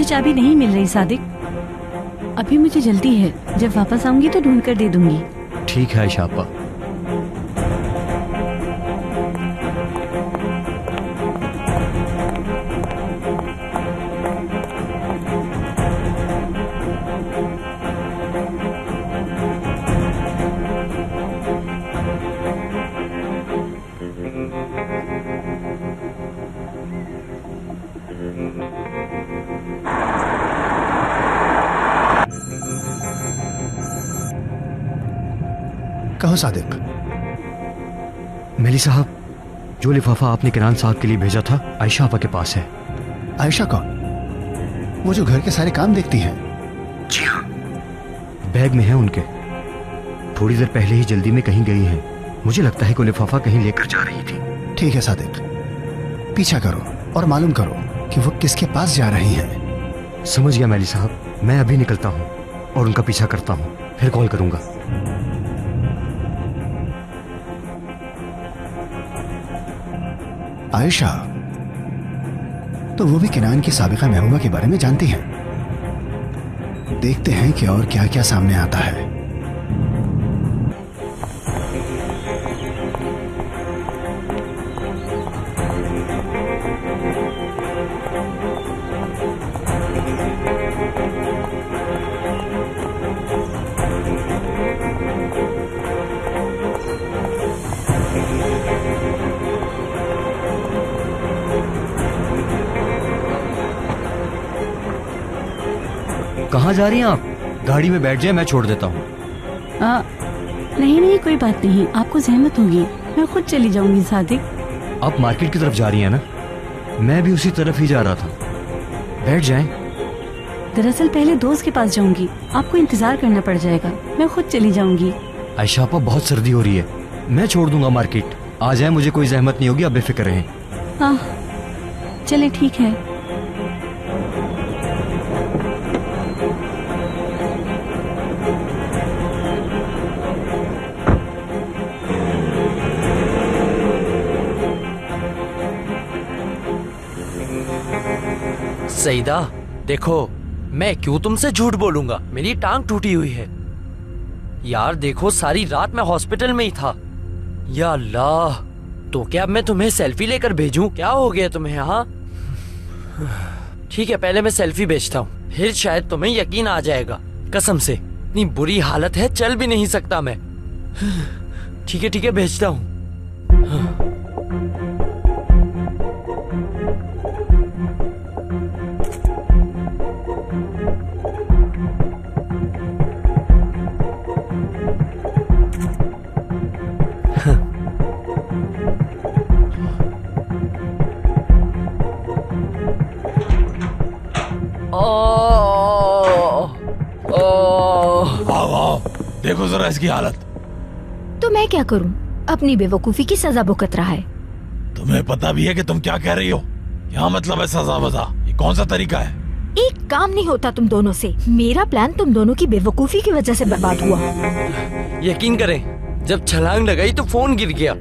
चाबी नहीं मिल रही सादिक। अभी मुझे जल्दी है, जब वापस आऊंगी तो ढूंढ कर दे दूंगी। ठीक है आयशा आपा। कहो सादिक। मेली साहब, जो लिफाफा आपने किरान साहब के लिए भेजा था आयशा आपा के पास है। आयशा कौन? वो जो घर के सारे काम देखती है? जी हाँ, बैग में है उनके। थोड़ी देर पहले ही जल्दी में कहीं गई हैं। मुझे लगता है कि वो लिफाफा कहीं लेकर जा रही थी। ठीक है सादिक, पीछा करो और मालूम करो कि वो किसके पास जा रही हैं। समझ गया मेली साहब, मैं अभी निकलता हूँ और उनका पीछा करता हूँ, फिर कॉल करूंगा। आयशा तो वो भी किनान की साबिका महबूबा के बारे में जानती है। देखते हैं कि और क्या क्या सामने आता है। कहाँ जा रही हैं आप? गाड़ी में बैठ जाए, मैं छोड़ देता हूँ। नहीं नहीं, कोई बात नहीं, आपको जहमत होगी, मैं खुद चली जाऊंगी सादिक। आप मार्केट की तरफ जा रही हैं ना? मैं भी उसी तरफ ही जा रहा था। बैठ जाएं। दरअसल पहले दोस्त के पास जाऊंगी, आपको इंतजार करना पड़ जाएगा, मैं खुद चली जाऊंगी। आयशा आपा, बहुत सर्दी हो रही है, मैं छोड़ दूंगा मार्केट। आ जाए, मुझे कोई जहमत नहीं होगी, आप बेफिक्र रहें। हाँ चले, ठीक है। सईदा, देखो मैं क्यों तुमसे झूठ बोलूंगा, मेरी टांग टूटी हुई है। यार देखो, सारी रात मैं हॉस्पिटल में ही था। या अल्लाह, तो क्या अब मैं तुम्हें सेल्फी लेकर भेजूं? क्या हो गया तुम्हें? हाँ ठीक है, पहले मैं सेल्फी भेजता हूँ, फिर शायद तुम्हें यकीन आ जाएगा। कसम से इतनी बुरी हालत है, चल भी नहीं सकता मैं। ठीक है भेजता हूँ। आओ, देखो जरा इसकी हालत। तो मैं क्या करूं? अपनी बेवकूफी की सजा भुगत रहा है। तुम्हें पता भी है कि तुम क्या कह रही हो? क्या मतलब है सजा वजा? ये कौन सा तरीका है? एक काम नहीं होता तुम दोनों से। मेरा प्लान तुम दोनों की बेवकूफी की वजह से बर्बाद हुआ। यकीन करें, जब छलांग लगाई तो फोन गिर गया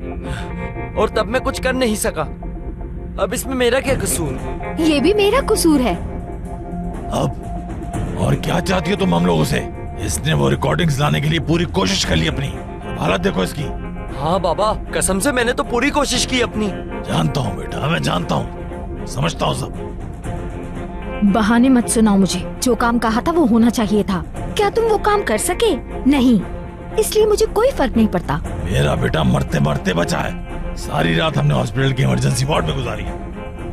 और तब मैं कुछ कर नहीं सका। अब इसमें मेरा क्या कसूर? ये भी मेरा कसूर है। अब और क्या चाहती हो तुम हम लोगों से? इसने वो रिकॉर्डिंग्स लाने के लिए पूरी कोशिश कर ली अपनी। हालत देखो इसकी। हाँ बाबा, कसम से मैंने तो पूरी कोशिश की अपनी। जानता हूँ बेटा, मैं जानता हूँ, समझता हूँ सब। बहाने मत सुनाओ मुझे। जो काम कहा था वो होना चाहिए था। क्या तुम वो काम कर सके? नहीं, इसलिए मुझे कोई फर्क नहीं पड़ता। मेरा बेटा मरते मरते बचा है। सारी रात हमने हॉस्पिटल के इमरजेंसी वार्ड में गुजारी है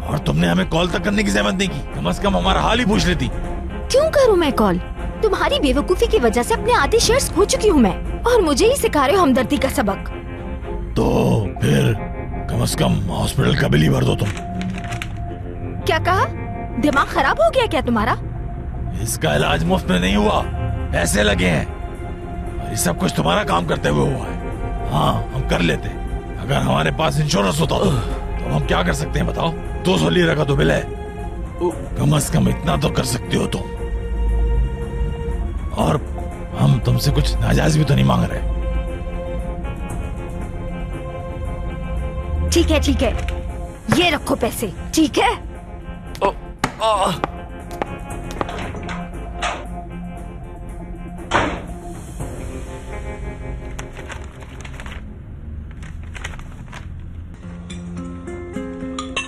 और तुमने हमें कॉल तक करने की जहमत नहीं की। कम से कम हमारा हाल ही पूछ लेती। क्यों करूं मैं कॉल? तुम्हारी बेवकूफी की वजह से अपने आधे शेयर्स खो चुकी हूँ मैं, और मुझे ही सिखा रहे हो हमदर्दी का सबक। तो फिर कम से कम हॉस्पिटल का बिल ही भर दो तुम। क्या कहा? दिमाग खराब हो गया क्या तुम्हारा? इसका इलाज मुफ्त में नहीं हुआ, पैसे लगे हैं। और ये सब कुछ तुम्हारा काम करते हुए हुआ है। हाँ, हम कर लेते अगर हमारे पास इंश्योरेंस होता तो हम क्या कर सकते हैं बताओ? 200 लीरा का तो बिल है। कम से कम इतना तो कर सकते हो तुम। और हम तुमसे कुछ नाजायज भी तो नहीं मांग रहे। ठीक है, ये रखो पैसे, ठीक है?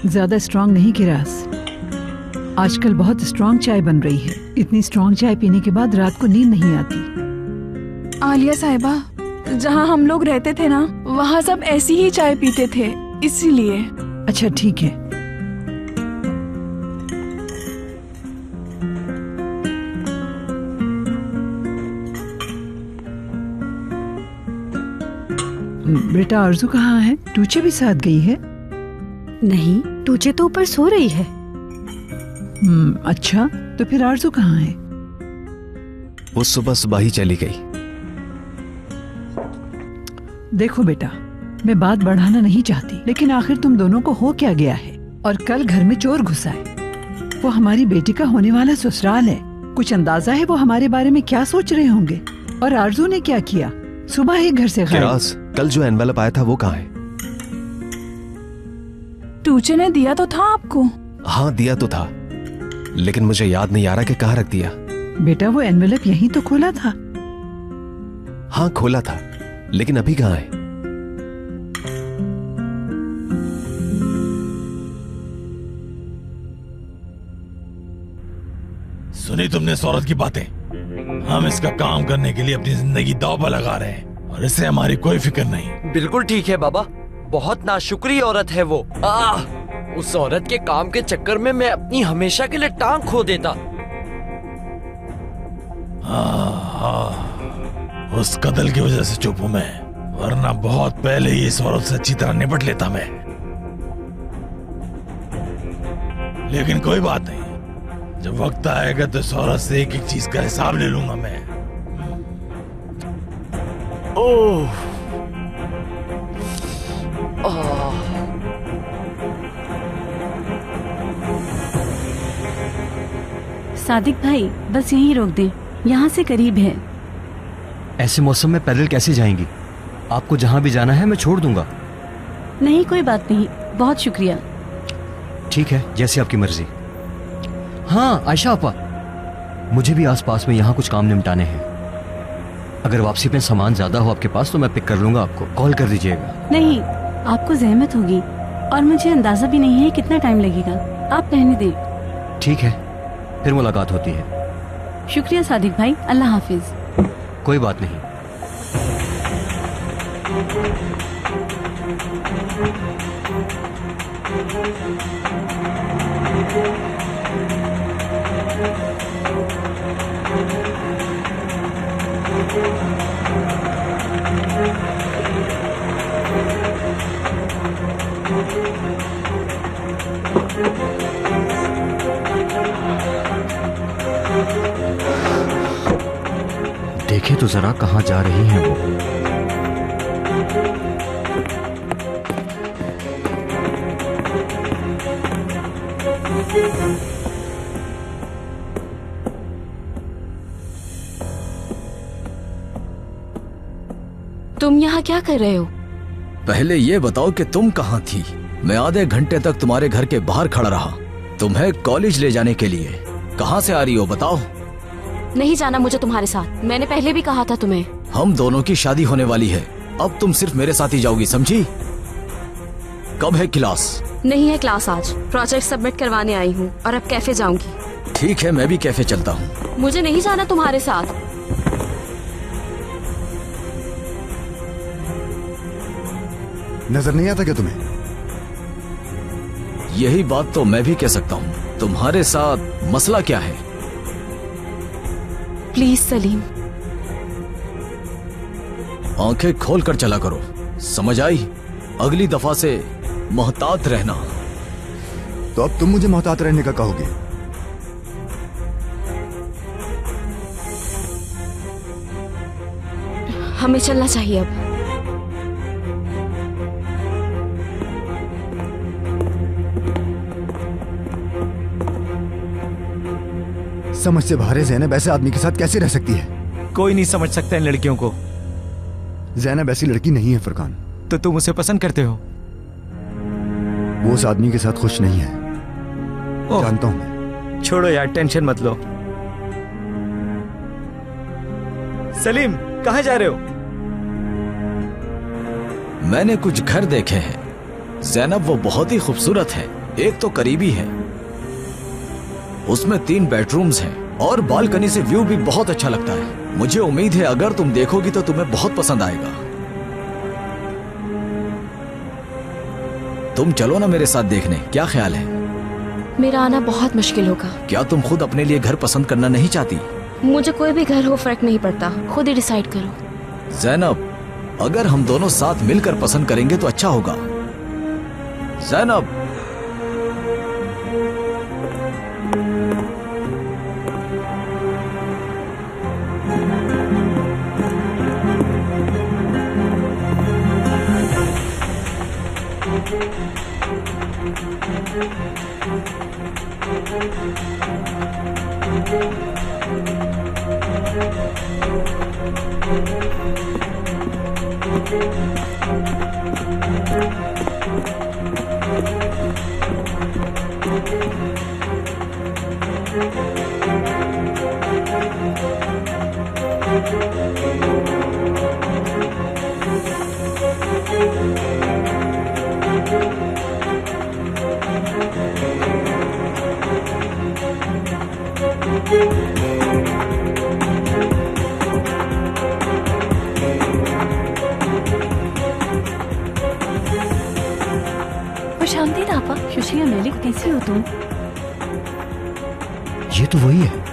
ज्यादा स्ट्रांग नहीं किरास। आजकल बहुत स्ट्रांग चाय बन रही है। इतनी स्ट्रांग चाय पीने के बाद रात को नींद नहीं आती। आलिया साहिबा, जहाँ हम लोग रहते थे ना, वहाँ सब ऐसी ही चाय पीते थे, इसीलिए। अच्छा ठीक है। बेटा आरजू कहाँ है? टूचे भी साथ गई है? नहीं, टूचे तो ऊपर सो रही है। अच्छा, तो फिर आरजू कहाँ है? वो सुबह सुबह ही चली गई। देखो बेटा, मैं बात बढ़ाना नहीं चाहती, लेकिन आखिर तुम दोनों को हो क्या गया है? और कल घर में चोर घुसा है। वो हमारी बेटी का होने वाला ससुराल है। कुछ अंदाजा है वो हमारे बारे में क्या सोच रहे होंगे? और आरजू ने क्या किया? सुबह ही घर से गायब। कल जो एनवेलप आया था वो कहाँ है? टूचे ने दिया तो था आपको। हाँ दिया तो था, लेकिन मुझे याद नहीं आ रहा कि कहाँ रख दिया। बेटा वो एनवेलप यहीं तो खोला था। हाँ खोला था, लेकिन अभी कहाँ है? सुनी तुमने इस औरत की बातें? हम इसका काम करने के लिए अपनी जिंदगी दांव पर लगा रहे हैं और इससे हमारी कोई फिक्र नहीं। बिल्कुल ठीक है बाबा, बहुत नाशुक्री औरत है वो। उस औरत के काम के चक्कर में मैं अपनी हमेशा के लिए टांग खो देता। उस कत्ल की वजह से चुप हूं मैं, वरना बहुत पहले ही इस औरत से अच्छी तरह निपट लेता मैं। लेकिन कोई बात नहीं, जब वक्त आएगा तो इस औरत से एक एक चीज का हिसाब ले लूंगा मैं। ओह, सादिक भाई, बस यहीं रोक दें, यहाँ से करीब है। ऐसे मौसम में पैदल कैसे जाएंगी? आपको जहां भी जाना है मैं छोड़ दूंगा। नहीं, कोई बात नहीं, बहुत शुक्रिया। ठीक है, जैसे आपकी मर्जी। हाँ आयशा आपा, मुझे भी आसपास में यहाँ कुछ काम निपटाने हैं। अगर वापसी में सामान ज्यादा हो आपके पास तो मैं पिक कर लूंगा, आपको कॉल कर दीजिएगा। नहीं, आपको जहमत होगी और मुझे अंदाजा भी नहीं है कितना टाइम लगेगा। आप रहने दें। ठीक है, फिर मुलाकात होती है। शुक्रिया सादिक भाई, अल्लाह हाफिज। कोई बात नहीं। देखे तो जरा कहाँ जा रही हैं वो। तुम यहाँ क्या कर रहे हो? पहले ये बताओ कि तुम कहाँ थी? मैं आधे घंटे तक तुम्हारे घर के बाहर खड़ा रहा तुम्हें कॉलेज ले जाने के लिए। कहाँ से आ रही हो बताओ? नहीं जाना मुझे तुम्हारे साथ, मैंने पहले भी कहा था तुम्हें। हम दोनों की शादी होने वाली है, अब तुम सिर्फ मेरे साथ ही जाओगी, समझी? कब है क्लास? नहीं है क्लास आज, प्रोजेक्ट सबमिट करवाने आई हूँ और अब कैफे जाऊंगी। ठीक है, मैं भी कैफे चलता हूँ। मुझे नहीं जाना तुम्हारे साथ। नजर नहीं आता क्या तुम्हें? यही बात तो मैं भी कह सकता हूँ। तुम्हारे साथ मसला क्या है? प्लीज सलीम, आंखें खोल कर चला करो, समझ आई? अगली दफा से मोहतात रहना। तो अब तुम मुझे मोहतात रहने का कहोगे? हमें चलना चाहिए अब। समझ से बाहर है ज़ैनब ऐसे आदमी के साथ कैसे रह सकती है? कोई नहीं समझ सकता इन लड़कियों को। ज़ैनब ऐसी लड़की नहीं है फरकान। तो तुम उसे पसंद करते हो? वो उस आदमी के साथ खुश नहीं है, जानता हूं मैं। छोड़ो यार, टेंशन मत लो। सलीम, कहाँ जा रहे हो? मैंने कुछ घर देखे हैं ज़ैनब, वो बहुत ही खूबसूरत है, एक तो करीबी है, उसमें 3 बेडरूम्स हैं और बालकनी से व्यू भी बहुत अच्छा लगता है। मुझे उम्मीद है अगर तुम देखोगी तो तुम्हें बहुत पसंद आएगा। तुम चलो ना मेरे साथ देखने, क्या ख्याल है? मेरा आना बहुत मुश्किल होगा। क्या तुम खुद अपने लिए घर पसंद करना नहीं चाहती? मुझे कोई भी घर हो फर्क नहीं पड़ता, खुद ही डिसाइड करो। ज़ैनब, अगर हम दोनों साथ मिलकर पसंद करेंगे तो अच्छा होगा। ज़ैनब, खुशामदीद आपा। शुक्रिया मलिक, कैसी हो तुम? ये तो वही है।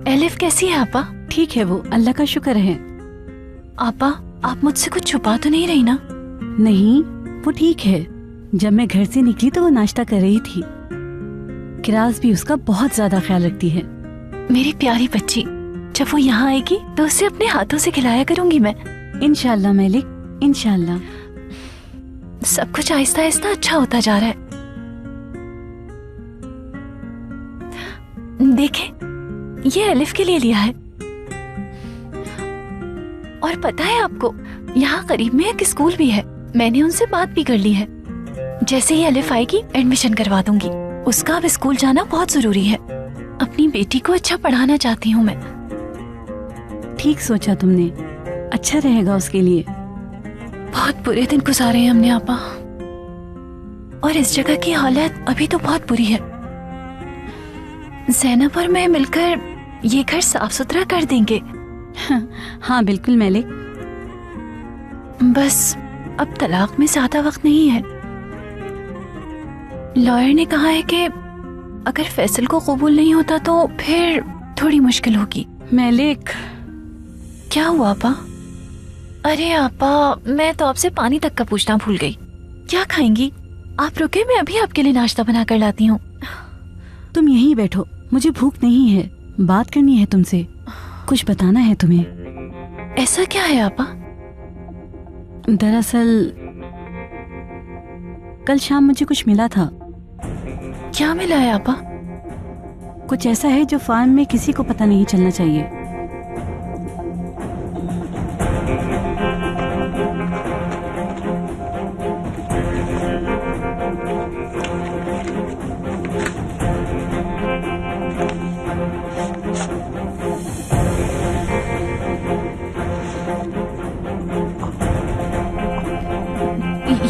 एलिफ कैसी है आपा? ठीक है वो, अल्लाह का शुक्र है। आपा, आप मुझसे कुछ छुपा तो नहीं रही ना? नहीं, वो ठीक है। जब मैं घर से निकली तो वो नाश्ता कर रही थी। किरास भी उसका बहुत ज्यादा ख्याल रखती है। मेरी प्यारी बच्ची, जब वो यहाँ आएगी तो उसे अपने हाथों से खिलाया करूंगी मैं। इंशाल्लाह मलिक, इंशाल्लाह। सब कुछ आहिस्ता आहिस्ता अच्छा होता जा रहा है। देखे, ये एलिफ के लिए लिया है। और पता है आपको, यहाँ करीब में एक स्कूल भी है। मैंने उनसे बात भी कर ली है। जैसे ही एलिफ आएगी एडमिशन करवा दूंगी। उसका अब स्कूल जाना बहुत जरूरी है। अपनी बेटी को अच्छा पढ़ाना चाहती हूँ मैं। ठीक सोचा तुमने, अच्छा रहेगा उसके लिए। बहुत बुरे दिन गुजारे हैं हमने आपा, और इस जगह की हालत अभी तो बहुत बुरी है। ज़ैनब और मैं मिलकर ये घर साफ सुथरा कर देंगे। हाँ बिल्कुल मलिक। बस अब तलाक में ज्यादा वक्त नहीं है। लॉयर ने कहा है कि अगर फैसल को कबूल नहीं होता तो फिर थोड़ी मुश्किल होगी। मलिक, क्या हुआ आपा? अरे आपा, मैं तो आपसे पानी तक का पूछना भूल गई। क्या खाएंगी? आप रुके, मैं अभी आपके लिए नाश्ता बना कर लाती हूँ। तुम यहीं बैठो, मुझे भूख नहीं है। बात करनी है तुमसे, कुछ बताना है तुम्हें। ऐसा क्या है आपा? दरअसल कल शाम मुझे कुछ मिला था। क्या मिला है आपा? कुछ ऐसा है जो फार्म में किसी को पता नहीं चलना चाहिए।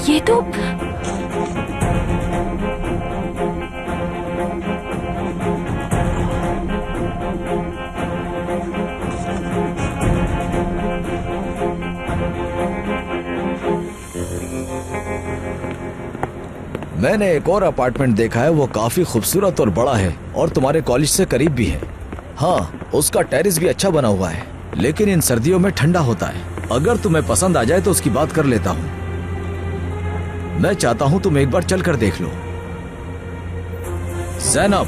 ये तो मैंने एक और अपार्टमेंट देखा है, वो काफी खूबसूरत और बड़ा है और तुम्हारे कॉलेज से करीब भी है। हाँ, उसका टेरेस भी अच्छा बना हुआ है, लेकिन इन सर्दियों में ठंडा होता है। अगर तुम्हें पसंद आ जाए तो उसकी बात कर लेता हूँ। मैं चाहता हूँ तुम एक बार चल कर देख लो। ज़ैनब,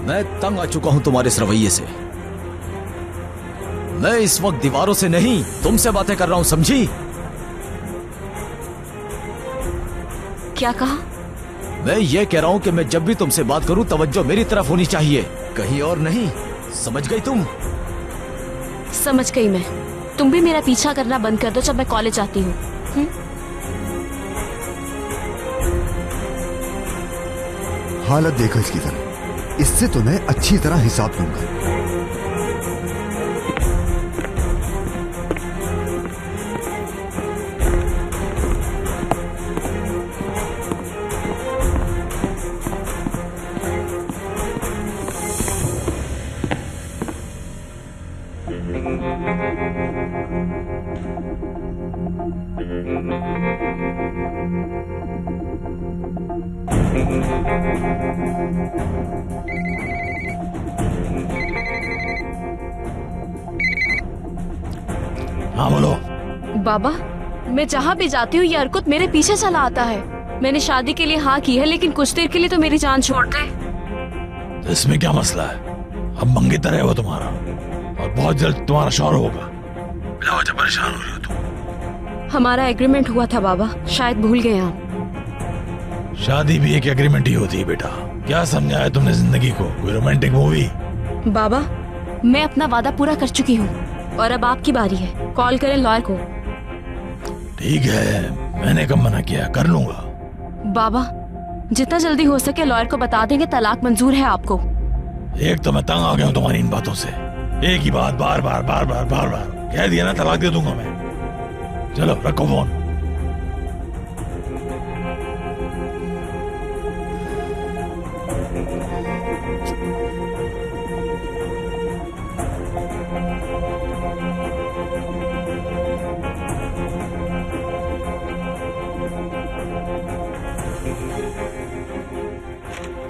मैं तंग आ चुका हूँ तुम्हारे इस रवैये से। मैं इस वक्त दीवारों से नहीं तुमसे बातें कर रहा हूँ, समझी? क्या कहा? मैं ये कह रहा हूँ कि मैं जब भी तुमसे बात करूँ तवज्जो मेरी तरफ होनी चाहिए, कहीं और नहीं। समझ गई तुम? समझ गई मैं। तुम भी मेरा पीछा करना बंद कर दो जब मैं कॉलेज आती हूँ। हालत देखो इसकी तरह, इससे तुम्हें अच्छी तरह हिसाब दूंगा। हाँ बोलो। बाबा, मैं जहाँ भी जाती हूँ ये अर्कुत मेरे पीछे चला आता है। मैंने शादी के लिए हाँ की है, लेकिन कुछ देर के लिए तो मेरी जान छोड़ दे। तो इसमें क्या मसला है? अब मंगेतर है वो तुम्हारा, और बहुत जल्द तुम्हारा शौहर होगा। बिना वजह परेशान हो रही हो तुम। हमारा एग्रीमेंट हुआ था बाबा, शायद भूल गए आप। शादी भी एक एग्रीमेंट ही होती है बेटा। क्या समझा है तुमने जिंदगी को? कोई रोमांटिक मूवी? बाबा, मैं अपना वादा पूरा कर चुकी हूँ और अब आपकी बारी है। कॉल करें लॉयर को। ठीक है, मैंने कब मना किया, कर लूंगा। बाबा, जितना जल्दी हो सके लॉयर को बता देंगे तलाक मंजूर है आपको। एक तो मैं तंग आ गया हूँ तुम्हारी इन बातों से। एक ही बात बार बार बार बार बार बार कह दिया ना, तलाक दे दूंगा मैं। चलो रखो फोन।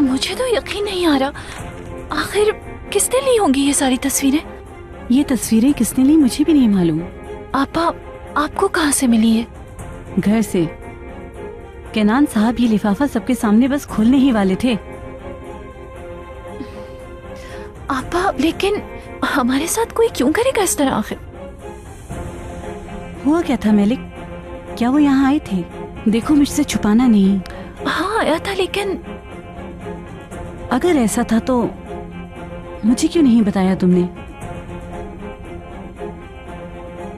मुझे तो यकीन नहीं आ रहा, आखिर किसने ली होंगी ये सारी तस्वीरें? ये तस्वीरें किसने ली मुझे भी नहीं मालूम। आपा, आपको कहाँ से मिली है? घर से। केनान साहब ये लिफाफा सबके सामने बस खोलने ही वाले थे। आपा, लेकिन हमारे साथ कोई क्यों करेगा इस तरह? आखिर हुआ क्या था मलिक? क्या वो यहाँ आए थे? देखो, मुझसे छुपाना नहीं। हाँ आया था, लेकिन अगर ऐसा था तो मुझे क्यों नहीं बताया तुमने?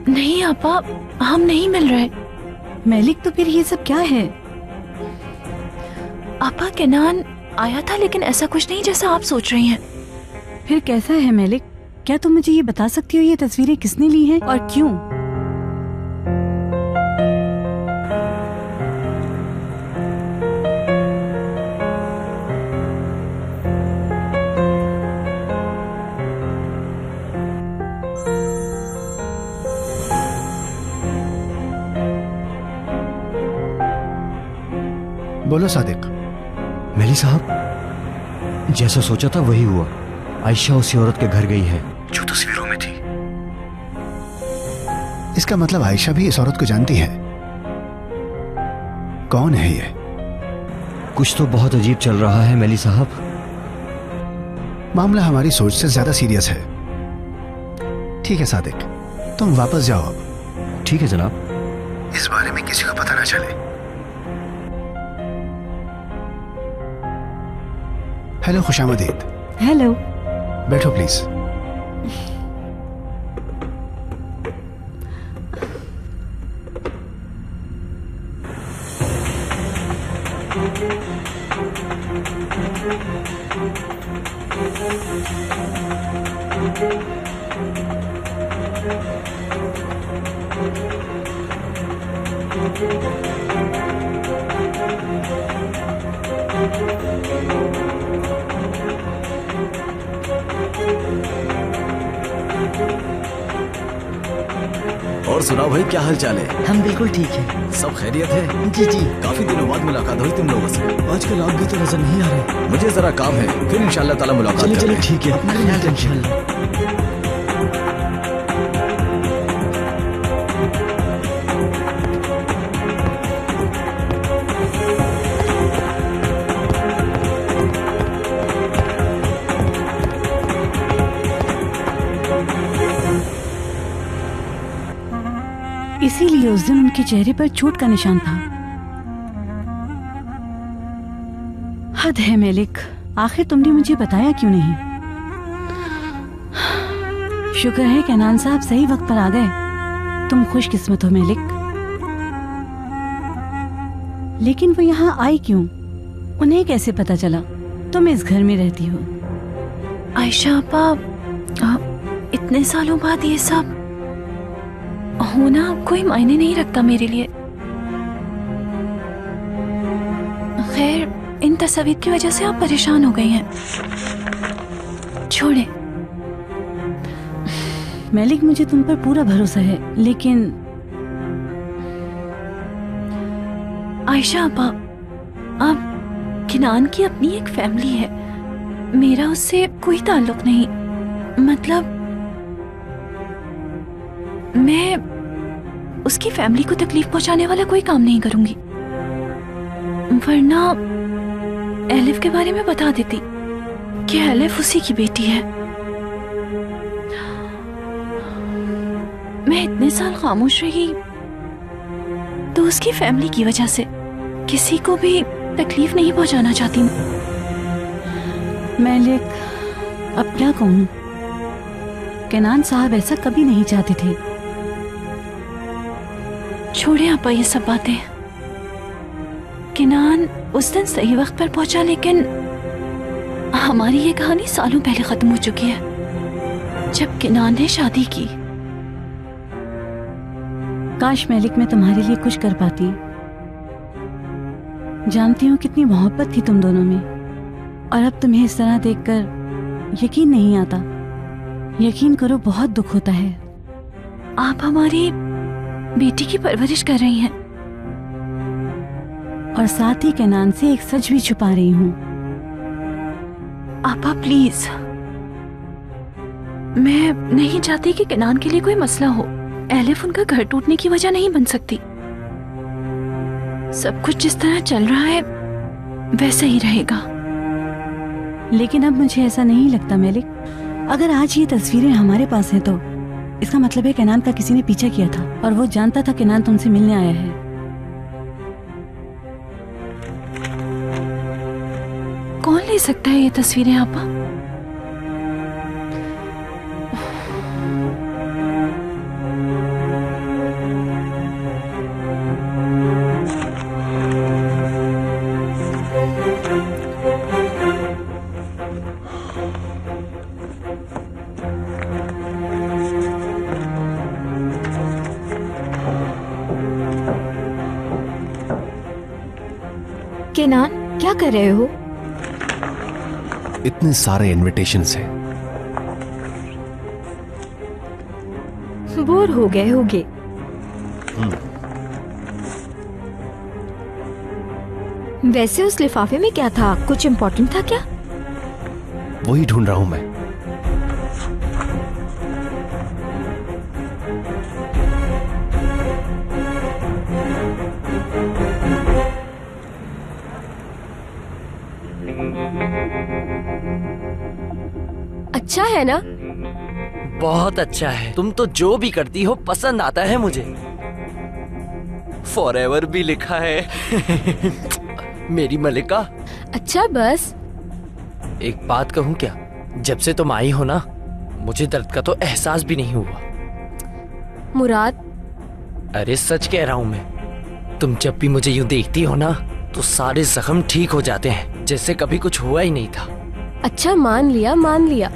नहीं आपा, हम नहीं मिल रहे। मलिक, तो फिर ये सब क्या है? आपा, केनान आया था, लेकिन ऐसा कुछ नहीं जैसा आप सोच रही हैं। फिर कैसा है मलिक? क्या तुम मुझे ये बता सकती हो ये तस्वीरें किसने ली हैं और क्यों? बोलो सादिक। मेली साहब, जैसा सोचा था वही हुआ। आयशा उसी औरत के घर गई है जो तस्वीरों में थी। इसका मतलब आयशा भी इस औरत को जानती है। कौन है ये? कुछ तो बहुत अजीब चल रहा है मेली साहब। मामला हमारी सोच से ज्यादा सीरियस है। ठीक है सादिक, तुम वापस जाओ अब। ठीक है जनाब। इस बारे में किसी को पता ना चले। हेलो खुशामदीद। हेलो। बैठो प्लीज। और सुनाओ भाई, क्या हाल चाल है? हम बिल्कुल ठीक है। सब खैरियत है? जी जी। काफी दिनों बाद मुलाकात हुई तुम लोगों से। आजकल आप भी तो नजर नहीं आ रहे। मुझे जरा काम है, फिर इंशाल्लाह ताला मुलाकात चलिए करते चलिए, हैं। ठीक है। अपना ख्याल रखिए। इसीलिए उस दिन उनके चेहरे पर चोट का निशान था। हद है मेलिक, आखिर तुमने मुझे बताया क्यों नहीं? शुक्र है कैनान साहब सही वक्त पर आ गए। तुम खुशकिस्मत हो मेलिक। लेकिन वो यहाँ आई क्यों? उन्हें कैसे पता चला तुम इस घर में रहती हो? आयशा आपा, इतने सालों बाद ये सब होना कोई मायने नहीं रखता मेरे लिए। खैर, इन तस्वीर की वजह से आप परेशान हो गई हैं। छोड़े। मेलिक, मुझे तुम पर पूरा भरोसा है, लेकिन आयशा आपा, आप किनान की अपनी एक फैमिली है, मेरा उससे कोई ताल्लुक नहीं। मतलब मैं उसकी फैमिली को तकलीफ पहुंचाने वाला कोई काम नहीं करूंगी, वरना एलिफ के बारे में बता देती कि एलिफ उसी की बेटी है। मैं इतने साल खामोश रही तो उसकी फैमिली की वजह से किसी को भी तकलीफ नहीं पहुंचाना चाहती। मेलिक, अब क्या कहूँ? कैनान साहब ऐसा कभी नहीं चाहते थे। छोड़े आपा ये सब बातें। किनान उस दिन सही वक्त पर पहुंचा, लेकिन हमारी ये कहानी सालों पहले खत्म हो चुकी है, जब किनान ने शादी की। काश मेलिक मैं तुम्हारे लिए कुछ कर पाती। जानती हूँ कितनी मोहब्बत थी तुम दोनों में, और अब तुम्हें इस तरह देखकर यकीन नहीं आता। यकीन करो, बहुत दुख होता है। आप हमारी बेटी की परवरिश कर रही हैं और साथ ही कैनान से एक सच भी छुपा रही हूँ। आपा प्लीज, मैं नहीं चाहती कि किनान के लिए कोई मसला हो। एलिफ उनका घर टूटने की वजह नहीं बन सकती। सब कुछ जिस तरह चल रहा है वैसे ही रहेगा। लेकिन अब मुझे ऐसा नहीं लगता मेलिक। अगर आज ये तस्वीरें हमारे पास हैं तो इसका मतलब है कैनान का किसी ने पीछा किया था, और वो जानता था कैनान तुमसे मिलने आया है। कौन ले सकता है ये तस्वीरें आपा? केनान, क्या कर रहे हो? इतने सारे इनविटेशंस हैं। बोर हो गए होगे। वैसे उस लिफाफे में क्या था? कुछ इम्पोर्टेंट था क्या? वही ढूंढ रहा हूं मैं। अच्छा है ना? बहुत अच्छा है। तुम तो जो भी करती हो पसंद आता है मुझे। फॉरएवर भी लिखा है। मेरी मलिका। अच्छा, बस एक बात कहूँ क्या? जब से तुम आई हो ना, मुझे दर्द का तो एहसास भी नहीं हुआ। मुराद, अरे सच कह रहा हूँ मैं। तुम जब भी मुझे यूं देखती हो ना, तो सारे जख्म ठीक हो जाते हैं, जैसे कभी कुछ हुआ ही नहीं था। अच्छा, मान लिया मान लिया।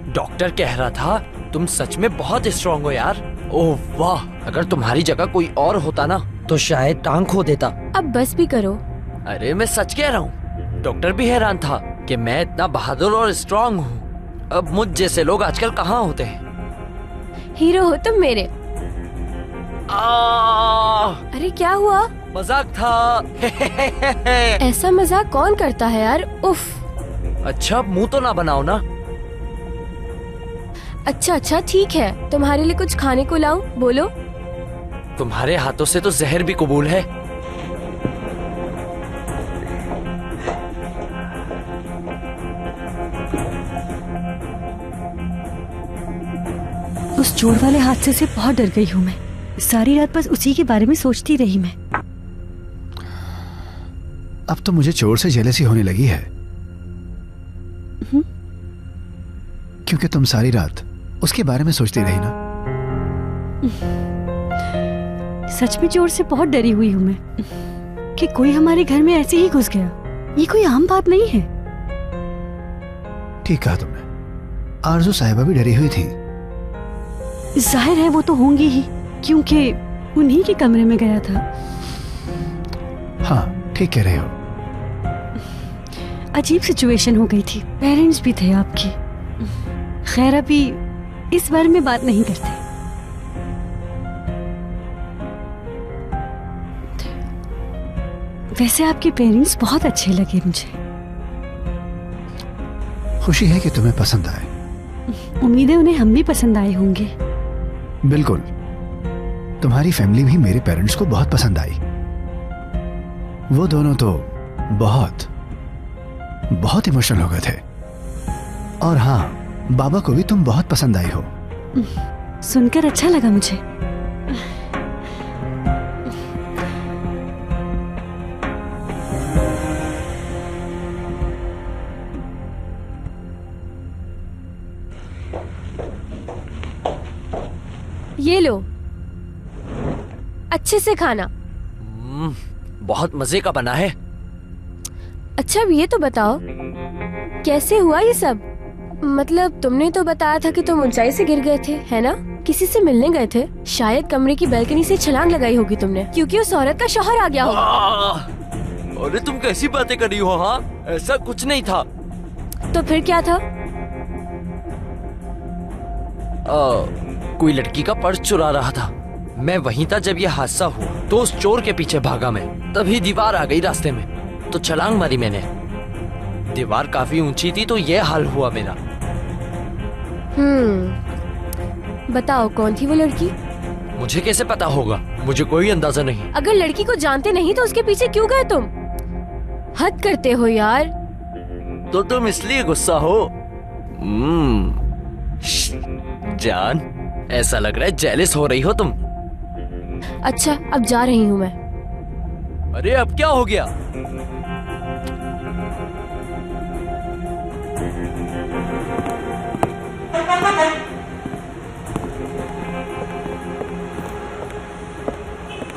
डॉक्टर कह रहा था तुम सच में बहुत स्ट्रांग हो यार। ओह वाह, अगर तुम्हारी जगह कोई और होता ना तो शायद टांग खो देता। अब बस भी करो। अरे मैं सच कह रहा हूँ। डॉक्टर भी हैरान था कि मैं इतना बहादुर और स्ट्रांग हूँ। अब मुझ जैसे लोग आजकल कहाँ होते हैं। हीरो हो तुम मेरे। अरे क्या हुआ? मजाक था। ऐसा मजाक कौन करता है यार? उफ। अच्छा, मुंह तो ना बनाओ ना। अच्छा ठीक है, तुम्हारे लिए कुछ खाने को लाऊं? बोलो। तुम्हारे हाथों से तो जहर भी कबूल है। उस चोर वाले हादसे से बहुत डर गई हूँ मैं। सारी रात बस उसी के बारे में सोचती रही मैं। अब तो मुझे चोर से जेलसी होने लगी है। क्योंकि तुम सारी रात उसके बारे में सोचती रही ना। सच में चोर से बहुत डरी हुई हूँ मैं कि कोई हमारे घर में ऐसे ही घुस गया। ये कोई आम बात नहीं है। ठीक कहा तुमने। आरजू साहिबा भी डरी हुई थी। जाहिर है वो तो होंगी ही, क्योंकि उन्हीं के कमरे में गया था। हाँ, ठीक कह रहे हो। अजीब सिचुएशन हो गई थी। पेरेंट्स भी थे आपके। खैर, अभी इस बारे में बात नहीं करते। वैसे आपके पेरेंट्स बहुत अच्छे लगे मुझे। खुशी है कि तुम्हें पसंद आए। उम्मीद है उन्हें हम भी पसंद आए होंगे। बिल्कुल। तुम्हारी फैमिली भी मेरे पेरेंट्स को बहुत पसंद आई। वो दोनों तो बहुत इमोशनल हो गए थे। और हाँ, बाबा को भी तुम बहुत पसंद आई हो। सुनकर अच्छा लगा मुझे। ये लो, अच्छे से खाना। बहुत मजे का बना है। अच्छा, अब ये तो बताओ कैसे हुआ ये सब? मतलब तुमने तो बताया था कि तुम ऊंचाई से गिर गए थे, है ना? किसी से मिलने गए थे। शायद कमरे की बैल्कनी से छलांग लगाई होगी तुमने, क्योंकि उस औरत का शौहर आ गया होगा। अरे तुम कैसी बातें कर रही हो? हाँ, ऐसा कुछ नहीं था। तो फिर क्या था? कोई लड़की का पर्स चुरा रहा था। मैं वहीं था जब यह हादसा हुआ, तो उस चोर के पीछे भागा मैं। तभी दीवार आ गई रास्ते में, तो छलांग मारी मैंने। दीवार काफी ऊंची थी, तो यह हाल हुआ मेरा। बताओ कौन थी वो लड़की? मुझे कैसे पता होगा? मुझे कोई अंदाजा नहीं। अगर लड़की को जानते नहीं तो उसके पीछे क्यों गए तुम? हद करते हो यार। तो तुम इसलिए गुस्सा हो? जान, ऐसा लग रहा है जेलस हो रही हो तुम। अच्छा, अब जा रही हूँ मैं। अरे अब क्या हो गया?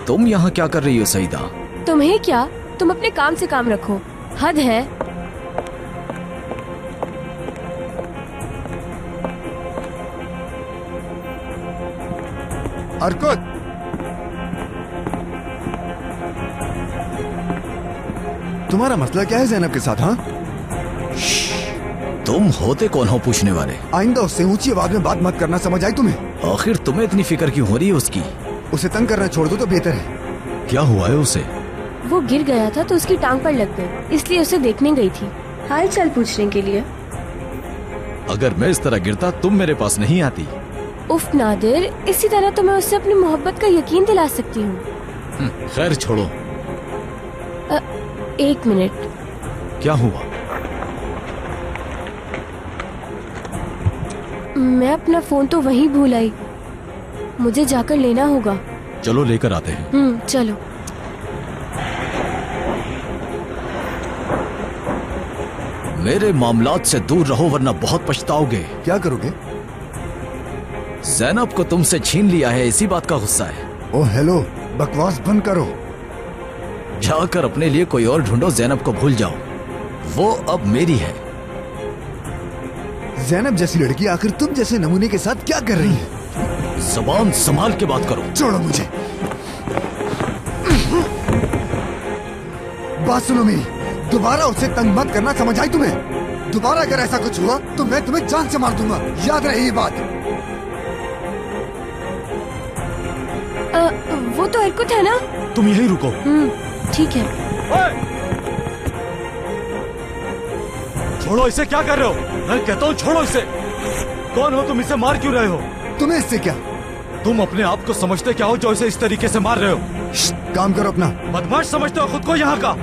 तुम यहाँ क्या कर रही हो सईदा? तुम्हें क्या? तुम अपने काम से काम रखो। हद है। अर्कुत, तुम्हारा मसला क्या है जैनब के साथ? हाँ, तुम होते कौन हो पूछने वाले? आइंदा उससे ऊंची आवाज में बात मत करना, समझ आई तुम्हें? आखिर तुम्हें इतनी फिक्र क्यों हो रही है उसकी? उसे तंग करना छोड़ दो तो बेहतर है। क्या हुआ है उसे? वो गिर गया था तो उसकी टांग पर लग गई, इसलिए उसे देखने गई थी, हाल चाल पूछने के लिए। अगर मैं इस तरह गिरता तुम मेरे पास नहीं आती। उफ नादिर, इसी तरह तो मैं उससे अपनी मोहब्बत का यकीन दिला सकती हूँ। खैर छोड़ो। एक मिनट। क्या हुआ? मैं अपना फोन तो वहीं भूल आई, मुझे जाकर लेना होगा। चलो लेकर आते हैं। चलो। मेरे मामलात से दूर रहो वरना बहुत पछताओगे। क्या करोगे? ज़ैनब को तुमसे छीन लिया है, इसी बात का गुस्सा है। ओ हेलो, बकवास बंद करो। जाकर अपने लिए कोई और ढूंढो, ज़ैनब को भूल जाओ। वो अब मेरी है। ज़ैनब जैसी लड़की आखिर तुम जैसे नमूने के साथ क्या कर रही है? ज़बान संभाल के बात करो। छोड़ो मुझे। बात सुनो मेरी, दोबारा उसे तंग मत करना, समझ आई तुम्हें? दोबारा अगर ऐसा कुछ हुआ तो मैं तुम्हें जान से मार दूंगा, याद रहे ये बात। वो तो हरकत है ना? तुम यहीं रुको। ठीक है। छोड़ो इसे, क्या कर रहे हो? मैं कहता हूँ छोड़ो इसे। कौन हो तुम? इसे मार क्यों रहे हो? तुम्हें इससे क्या? तुम अपने आप को समझते क्या हो जो इसे इस तरीके से मार रहे हो? काम करो अपना। बदमाश समझते हो खुद को यहाँ का?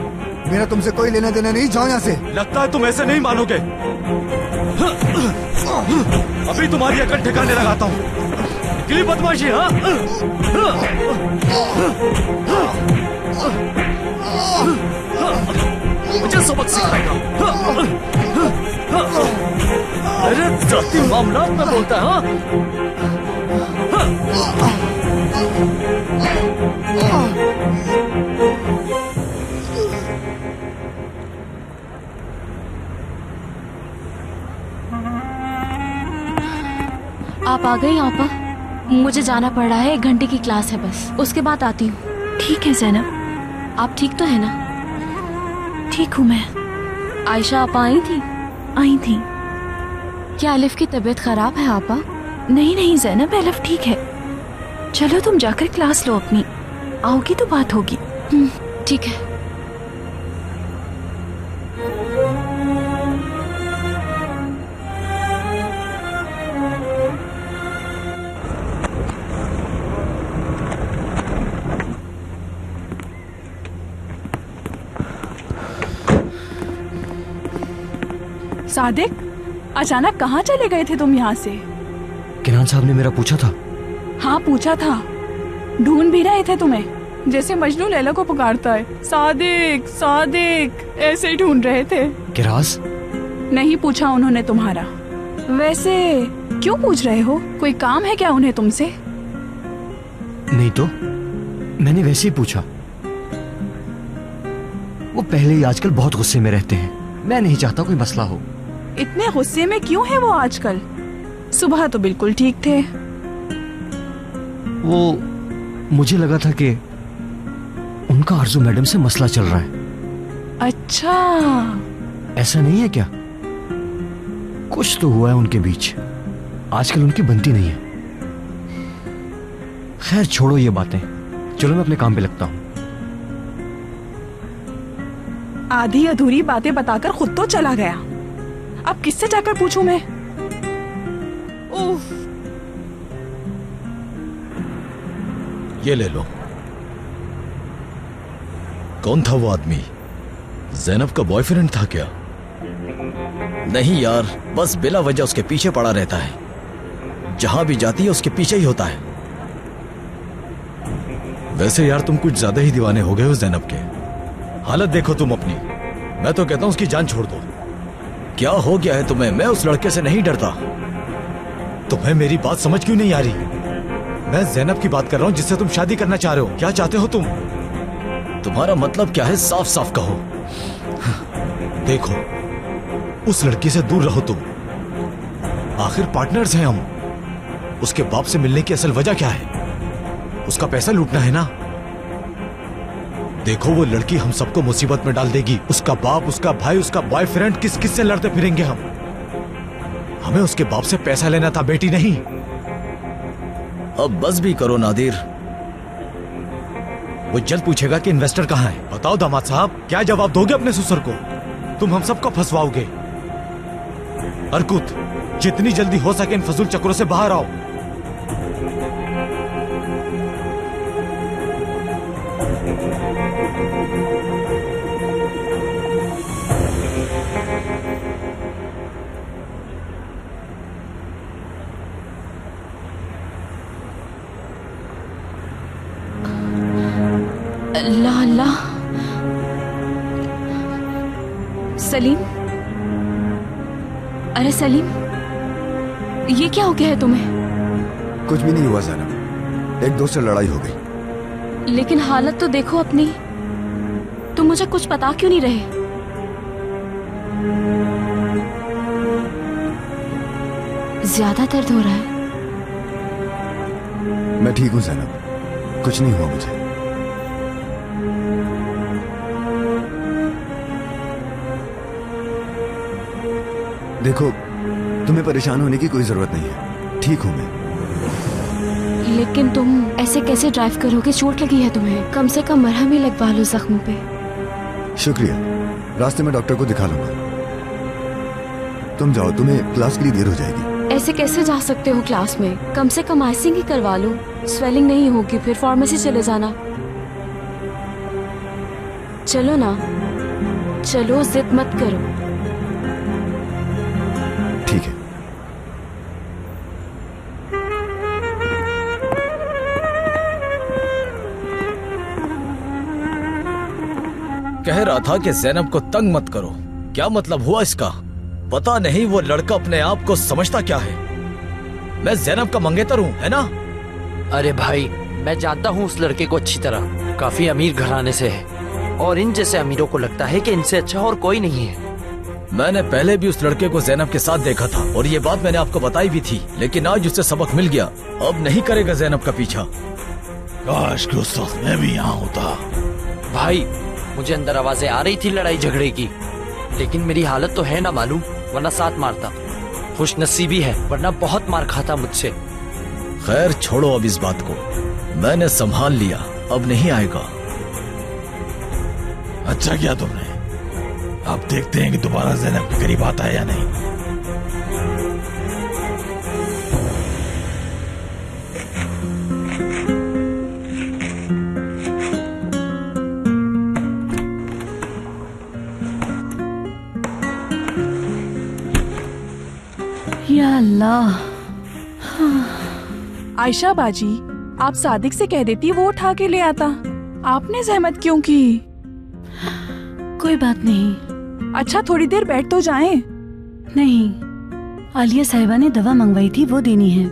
मेरा तुमसे कोई लेना देना नहीं, जाओ यहाँ से। लगता है तुम ऐसे नहीं मानोगे। अभी तुम्हारी अकल ठिकाने लगाता हूँ। निकली बदमाशी। हाँ, सबक सिखाएगा? अरे जाति मामलात में बोलता है, आप आ गई आपा? मुझे जाना पड़ रहा है, 1 घंटे की क्लास है बस, उसके बाद आती हूँ। ठीक है जैनब। आप ठीक तो है ना? ठीक हूँ मैं। आयशा आपा आई थी? आई थी। क्या अलिफ की तबीयत खराब है आपा? नहीं नहीं जैनब, अलिफ ठीक है। चलो तुम जाकर क्लास लो अपनी, आओगी तो बात होगी। ठीक है। सादिक, अचानक कहाँ चले गए थे तुम यहाँ से? किनान साहब ने मेरा पूछा था। हाँ पूछा था, ढूंढ भी रहे थे तुम्हें, जैसे मजनू लैला को पुकारता है, सादिक सादिक, ऐसे ही ढूंढ रहे थे। किराज? नहीं पूछा उन्होंने तुम्हारा। वैसे क्यों पूछ रहे हो? कोई काम है क्या उन्हें तुमसे? नहीं तो, मैंने वैसे ही पूछा। वो पहले ही आजकल बहुत गुस्से में रहते हैं, मैं नहीं चाहता कोई मसला हो। इतने गुस्से में क्यों है वो आजकल? सुबह तो बिल्कुल ठीक थे। वो मुझे लगा था कि उनका आरजू मैडम से मसला चल रहा है। अच्छा, ऐसा नहीं है क्या? कुछ तो हुआ है उनके बीच, आजकल उनकी बनती नहीं है। खैर छोड़ो ये बातें, चलो मैं अपने काम पे लगता हूँ। आधी अधूरी बातें बताकर खुद तो चला गया, अब किससे जाकर पूछूं मैं? उफ। ये ले लो। कौन था वो आदमी? ज़ैनब का बॉयफ्रेंड था क्या? नहीं यार, बस बिला वजह उसके पीछे पड़ा रहता है, जहां भी जाती है उसके पीछे ही होता है। वैसे यार तुम कुछ ज्यादा ही दीवाने हो गए हो ज़ैनब के। हालत देखो तुम अपनी। मैं तो कहता हूं उसकी जान छोड़ दो। क्या हो गया है तुम्हें? मैं उस लड़के से नहीं डरता। तुम्हें मेरी बात समझ क्यों नहीं आ रही? मैं ज़ैनब की बात कर रहा हूं जिससे तुम शादी करना चाह रहे हो। क्या चाहते हो तुम? तुम्हारा मतलब क्या है? साफ साफ कहो। देखो, उस लड़की से दूर रहो तुम। आखिर पार्टनर्स हैं हम। उसके बाप से मिलने की असल वजह क्या है? उसका पैसा लूटना है ना। देखो वो लड़की हम सबको मुसीबत में डाल देगी। उसका बाप, उसका भाई, उसका बॉयफ्रेंड, किस किस से लड़ते फिरेंगे हम। हमें उसके बाप से पैसा लेना था, बेटी नहीं। अब बस भी करो नादिर। वो जल्द पूछेगा कि इन्वेस्टर कहाँ है। बताओ दामाद साहब, क्या जवाब दोगे अपने ससुर को? तुम हम सबको फंसवाओगे। अरकुत, जितनी जल्दी हो सके इन फजूल चक्रों से बाहर आओ। अल्लाह अल्लाह। सलीम, अरे सलीम, ये क्या हो गया है तुम्हें? कुछ भी नहीं हुआ ज़ैनब, एक दोस्त से लड़ाई हो गई। लेकिन हालत तो देखो अपनी। तुम मुझे कुछ बता क्यों नहीं रहे? ज्यादा दर्द हो रहा है? मैं ठीक हूँ ज़ैनब, कुछ नहीं हुआ मुझे। देखो, तुम्हें परेशान होने की कोई जरूरत नहीं है, ठीक हूं मैं। लेकिन तुम ऐसे कैसे ड्राइव करोगे? चोट लगी है तुम्हें, कम से कम मरहम ही लगवा लो जख्म पे। शुक्रिया, रास्ते में डॉक्टर को दिखा लूंगा। तुम जाओ, तुम्हें क्लास के लिए देर हो जाएगी। ऐसे कैसे जा सकते हो क्लास में? कम से कम आइसिंग ही करवा लो, स्वेलिंग नहीं होगी फिर। फार्मेसी चले जाना। चलो ना, चलो, जिद मत करो। ठीक है। कह रहा था कि जैनब को तंग मत करो। क्या मतलब हुआ इसका? पता नहीं वो लड़का अपने आप को समझता क्या है। मैं जैनब का मंगेतर हूँ, है ना? अरे भाई, मैं जानता हूँ उस लड़के को अच्छी तरह। काफी अमीर घराने से है और इन जैसे अमीरों को लगता है कि इनसे अच्छा और कोई नहीं है। मैंने पहले भी उस लड़के को जैनब के साथ देखा था और ये बात मैंने आपको बताई भी थी, लेकिन आज उससे सबक मिल गया। अब नहीं करेगा जैनब का पीछा। काश कि उस वक्त मैं भी यहाँ होता। भाई, मुझे अंदर आवाजें आ रही थी लड़ाई झगड़े की, लेकिन मेरी हालत तो है ना मालूम, वरना साथ मारता। खुश नसीबी है, वरना बहुत मार खाता मुझसे। खैर छोड़ो अब इस बात को, मैंने संभाल लिया, अब नहीं आएगा। अच्छा किया तुमने। अब देखते हैं कि दोबारा ज़ैनब के करीब आता है या नहीं। या अल्लाह। आयशा बाजी, आप सादिक से कह देती वो उठा के ले आता। आपने जहमत क्यों की? कोई बात नहीं। अच्छा, थोड़ी देर बैठ तो जाएं। नहीं, आलिया साहिबा ने दवा मंगवाई थी, वो देनी है।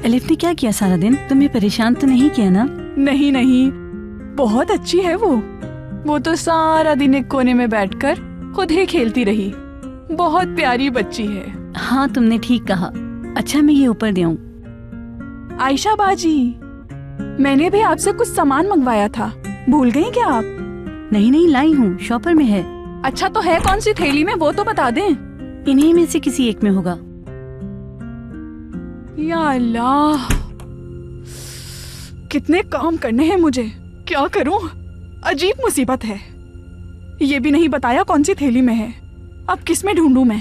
अलिफ ने क्या किया सारा दिन? तुम्हें परेशान तो नहीं किया ना? नहीं नहीं, बहुत अच्छी है वो तो सारा दिन एक कोने में बैठकर खुद ही खेलती रही। बहुत प्यारी बच्ची है। हाँ, तुमने ठीक कहा। अच्छा, मैं ये ऊपर दे आऊं? आयशा बाजी, मैंने भी आपसे कुछ सामान मंगवाया था, भूल गई क्या आप? नहीं नहीं, लाई हूँ, शॉपर में है। अच्छा, तो है कौन सी थैली में वो तो बता दें। इन्हीं में से किसी एक में होगा। या अल्लाह, कितने काम करने हैं मुझे, क्या करूं? अजीब मुसीबत है। ये भी नहीं बताया कौन सी थैली में है। अब किस में ढूंढूं मैं?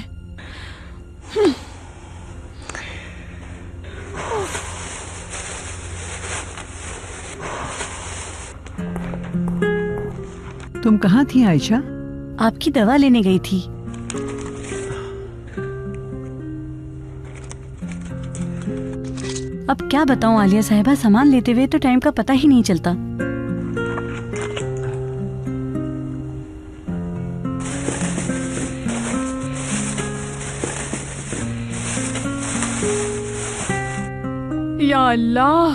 तुम कहाँ थी आयशा? आपकी दवा लेने गई थी। अब क्या बताऊं आलिया साहिबा, सामान लेते हुए तो टाइम का पता ही नहीं चलता। या अल्लाह,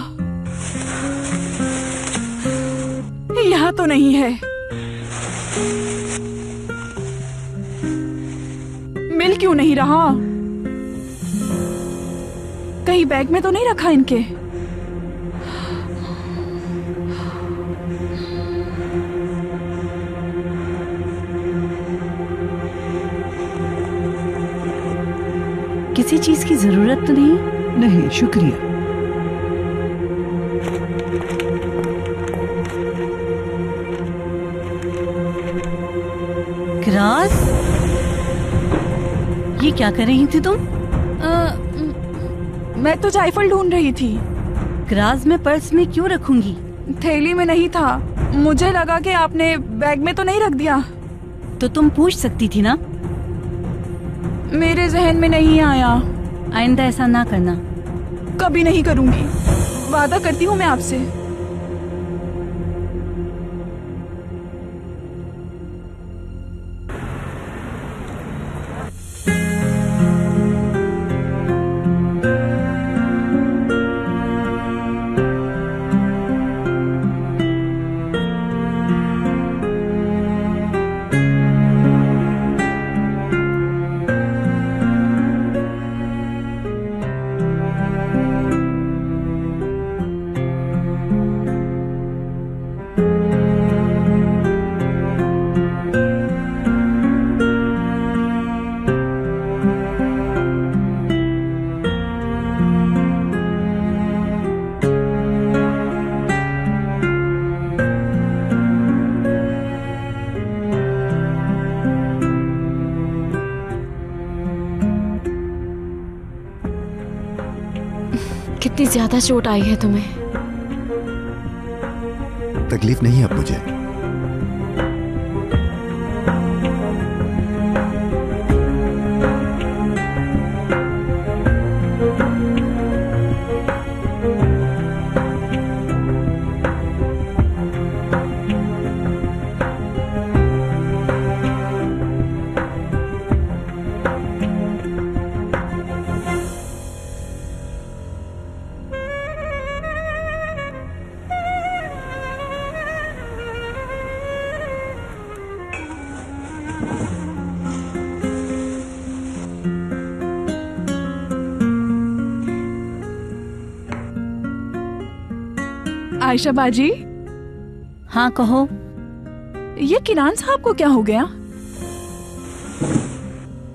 यहाँ तो नहीं है। मिल क्यों नहीं रहा? कहीं बैग में तो नहीं रखा इनके? किसी चीज की जरूरत तो नहीं? नहीं, शुक्रिया। किरात, ये क्या कर रही थी तुम? मैं तो जायफल ढूंढ रही थी। ग्रास में पर्स में क्यों रखूंगी? थैली में नहीं था, मुझे लगा कि आपने बैग में तो नहीं रख दिया। तो तुम पूछ सकती थी ना। मेरे जहन में नहीं आया। आइंदा ऐसा ना करना। कभी नहीं करूंगी, वादा करती हूँ मैं आपसे। कितनी ज्यादा चोट आई है तुम्हें? तकलीफ नहीं है अब मुझे। आयशा बाजी, हाँ कहो। ये किरान साहब को क्या हो गया?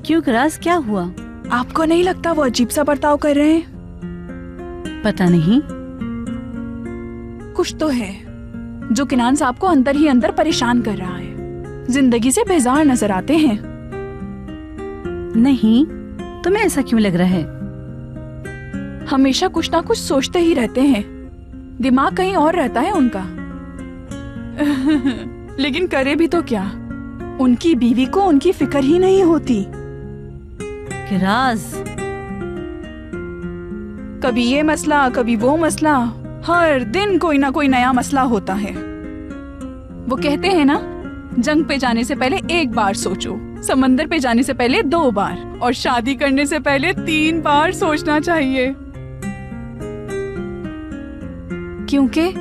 क्यों किराज, क्या हुआ? आपको नहीं लगता वो अजीब सा बर्ताव कर रहे हैं? पता नहीं, कुछ तो है जो किरान साहब को अंदर ही अंदर परेशान कर रहा है। जिंदगी से बेजार नजर आते हैं। नहीं, तुम्हें ऐसा क्यों लग रहा है? हमेशा कुछ ना कुछ सोचते ही रहते हैं, दिमाग कहीं और रहता है उनका। लेकिन करे भी तो क्या, उनकी बीवी को उनकी फिक्र ही नहीं होती। किराज, कभी ये मसला कभी वो मसला, हर दिन कोई ना कोई नया मसला होता है। वो कहते हैं ना, जंग पे जाने से पहले 1 बार सोचो, समंदर पे जाने से पहले 2 बार, और शादी करने से पहले 3 बार सोचना चाहिए। क्योंकि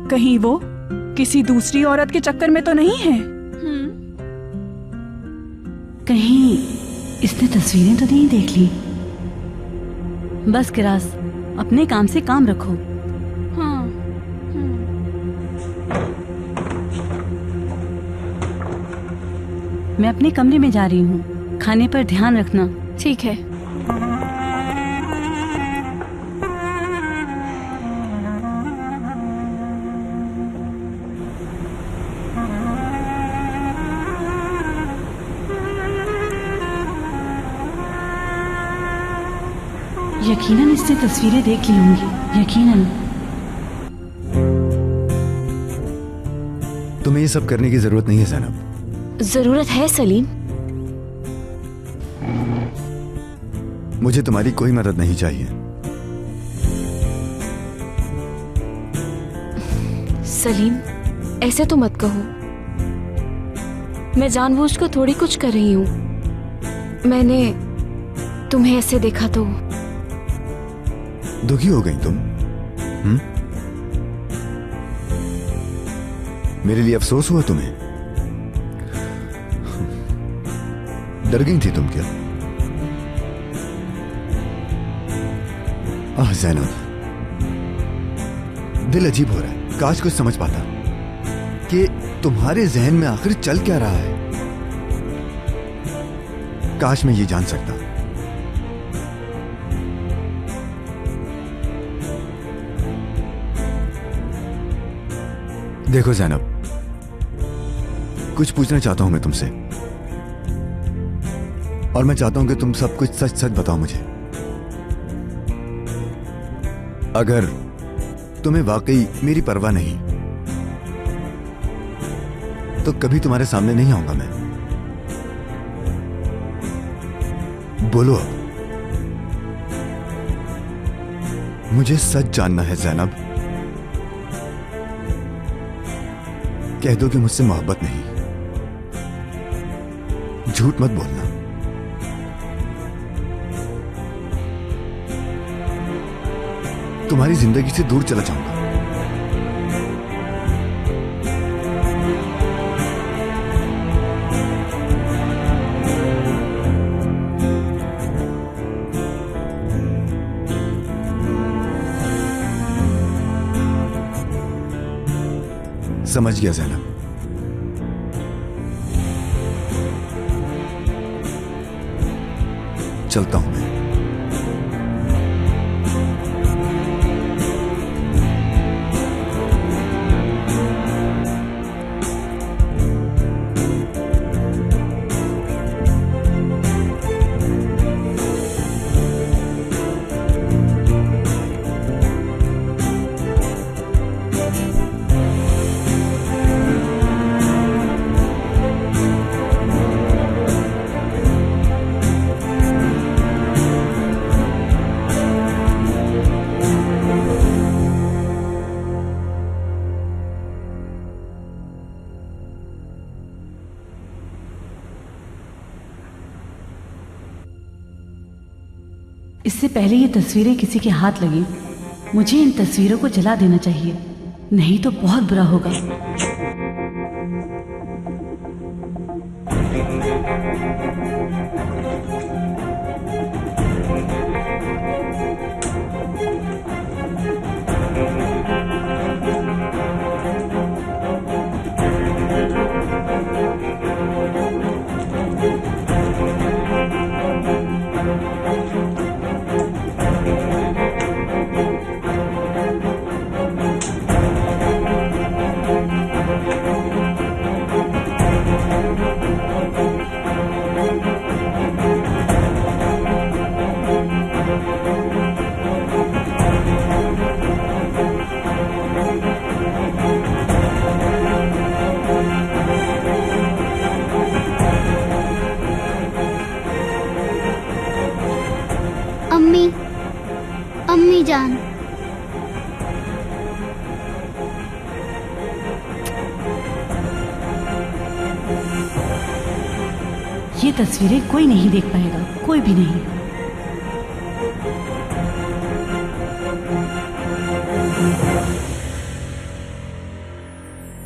कहीं वो किसी दूसरी औरत के चक्कर में तो नहीं है। कहीं इसने तस्वीरें तो नहीं देख ली? बस किराज, अपने काम से काम रखो। हाँ। मैं अपने कमरे में जा रही हूँ, खाने पर ध्यान रखना। ठीक है। यकीनन इसने तस्वीरें देख ली होंगी, यकीनन। तुम्हें ये सब करने की जरूरत नहीं है ज़ैनब। जरूरत है सलीम। मुझे तुम्हारी कोई मदद नहीं चाहिए। सलीम, ऐसे तो मत कहो। मैं जानबूझकर थोड़ी कुछ कर रही हूँ। मैंने तुम्हें ऐसे देखा तो दुखी हो गई तुम? मेरे लिए अफसोस हुआ तुम्हें? डर गई थी तुम क्या? आह ज़ैनब, दिल अजीब हो रहा है। काश कुछ समझ पाता कि तुम्हारे जहन में आखिर चल क्या रहा है। काश मैं ये जान सकता। देखो ज़ैनब, कुछ पूछना चाहता हूं मैं तुमसे, और मैं चाहता हूं कि तुम सब कुछ सच सच बताओ मुझे। अगर तुम्हें वाकई मेरी परवाह नहीं तो कभी तुम्हारे सामने नहीं आऊंगा मैं। बोलो अब, मुझे सच जानना है ज़ैनब। कह दो कि मुझसे मोहब्बत नहीं, झूठ मत बोलना। तुम्हारी जिंदगी से दूर चला जाऊंगा। समझ गया ज़ैनब। चलता हूं मैं। इससे पहले ये तस्वीरें किसी के हाथ लगी, मुझे इन तस्वीरों को जला देना चाहिए, नहीं तो बहुत बुरा होगा। अम्मी, अम्मी जान, ये तस्वीरें कोई नहीं देख पाएगा, कोई भी नहीं।